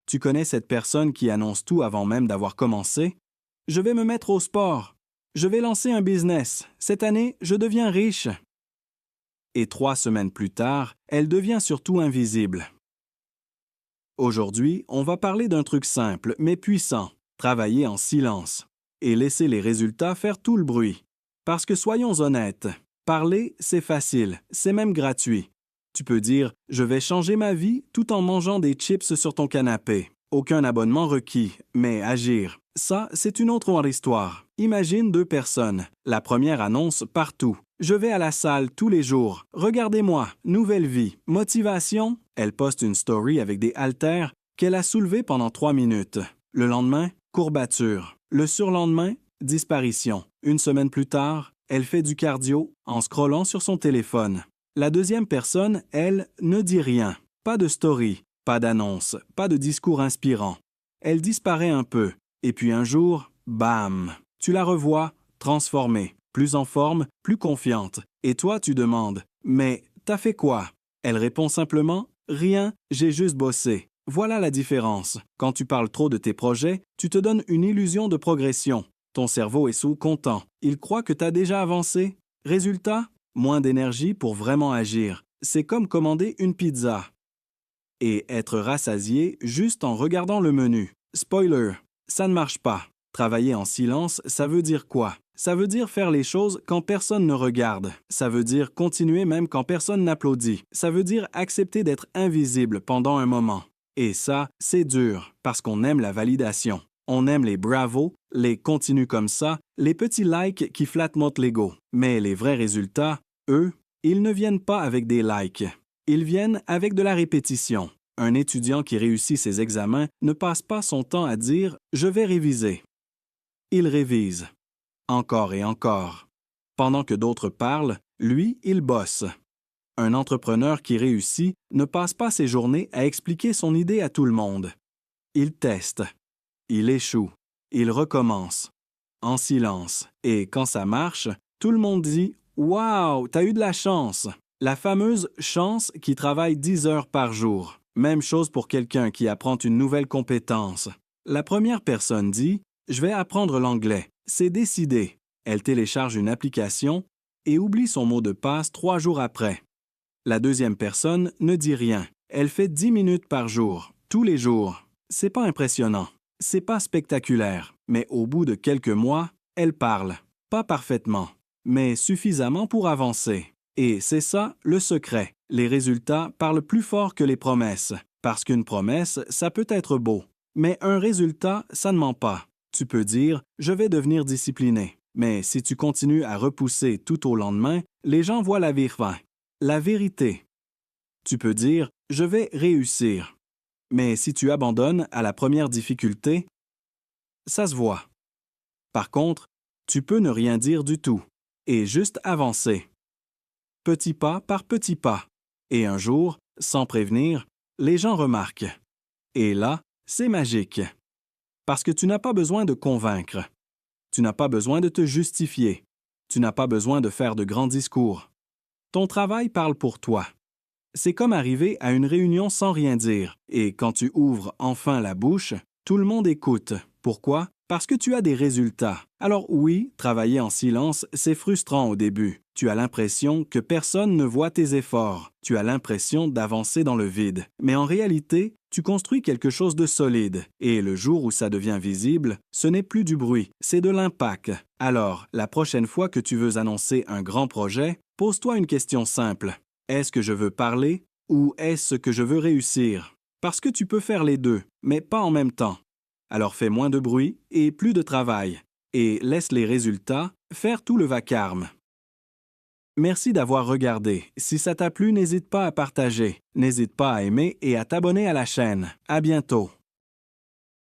Tu connais cette personne qui annonce tout avant même d'avoir commencé? Je vais me mettre au sport. Je vais lancer un business. Cette année, je deviens riche. Et 3 semaines plus tard, elle devient surtout invisible. Aujourd'hui, on va parler d'un truc simple mais puissant, travailler en silence et laisser les résultats faire tout le bruit. Parce que soyons honnêtes, parler, c'est facile, c'est même gratuit. Tu peux dire « Je vais changer ma vie » tout en mangeant des chips sur ton canapé. Aucun abonnement requis, mais agir. Ça, c'est une autre histoire. Imagine 2 personnes. La première annonce partout. Je vais à la salle tous les jours. Regardez-moi, nouvelle vie, motivation. Elle poste une story avec des haltères qu'elle a soulevées pendant 3 minutes. Le lendemain, courbature. Le surlendemain, disparition. Une semaine plus tard, elle fait du cardio en scrollant sur son téléphone. La deuxième personne, elle, ne dit rien. Pas de story, pas d'annonce, pas de discours inspirant. Elle disparaît un peu. Et puis un jour, bam! Tu la revois, transformée, plus en forme, plus confiante. Et toi, tu demandes « Mais t'as fait quoi ?» Elle répond simplement « Rien, j'ai juste bossé. » Voilà la différence. Quand tu parles trop de tes projets, tu te donnes une illusion de progression. Ton cerveau est sous-content. Il croit que t'as déjà avancé. Résultat, moins d'énergie pour vraiment agir. C'est comme commander une pizza et être rassasié juste en regardant le menu. Spoiler, ça ne marche pas. Travailler en silence, ça veut dire quoi? Ça veut dire faire les choses quand personne ne regarde. Ça veut dire continuer même quand personne n'applaudit. Ça veut dire accepter d'être invisible pendant un moment. Et ça, c'est dur, parce qu'on aime la validation. On aime les bravos, les continue comme ça, les petits likes qui flattent notre l'ego. Mais les vrais résultats, eux, ils ne viennent pas avec des likes. Ils viennent avec de la répétition. Un étudiant qui réussit ses examens ne passe pas son temps à dire « je vais réviser ». Il révise. Encore et encore. Pendant que d'autres parlent, lui, il bosse. Un entrepreneur qui réussit ne passe pas ses journées à expliquer son idée à tout le monde. Il teste. Il échoue. Il recommence. En silence. Et quand ça marche, tout le monde dit « Wow, t'as eu de la chance !» La fameuse chance qui travaille 10 heures par jour. Même chose pour quelqu'un qui apprend une nouvelle compétence. La première personne dit « Je vais apprendre l'anglais ». C'est décidé. Elle télécharge une application et oublie son mot de passe 3 jours après. La deuxième personne ne dit rien. Elle fait 10 minutes par jour, tous les jours. C'est pas impressionnant. C'est pas spectaculaire. Mais au bout de quelques mois, elle parle. Pas parfaitement, mais suffisamment pour avancer. Et c'est ça le secret. Les résultats parlent plus fort que les promesses. Parce qu'une promesse, ça peut être beau. Mais un résultat, ça ne ment pas. Tu peux dire « je vais devenir discipliné ». Mais si tu continues à repousser tout au lendemain, les gens voient la vérité. Tu peux dire « je vais réussir ». Mais si tu abandonnes à la première difficulté, ça se voit. Par contre, tu peux ne rien dire du tout et juste avancer. Petit pas par petit pas. Et un jour, sans prévenir, les gens remarquent. Et là, c'est magique. Parce que tu n'as pas besoin de convaincre. Tu n'as pas besoin de te justifier. Tu n'as pas besoin de faire de grands discours. Ton travail parle pour toi. C'est comme arriver à une réunion sans rien dire. Et quand tu ouvres enfin la bouche, tout le monde écoute. Pourquoi? Parce que tu as des résultats. Alors oui, travailler en silence, c'est frustrant au début. Tu as l'impression que personne ne voit tes efforts. Tu as l'impression d'avancer dans le vide. Mais en réalité, tu construis quelque chose de solide. Et le jour où ça devient visible, ce n'est plus du bruit, c'est de l'impact. Alors, la prochaine fois que tu veux annoncer un grand projet, pose-toi une question simple. Est-ce que je veux parler ou est-ce que je veux réussir? Parce que tu peux faire les deux, mais pas en même temps. Alors fais moins de bruit et plus de travail. Et laisse les résultats faire tout le vacarme. Merci d'avoir regardé. Si ça t'a plu, n'hésite pas à partager. N'hésite pas à aimer et à t'abonner à la chaîne. À bientôt.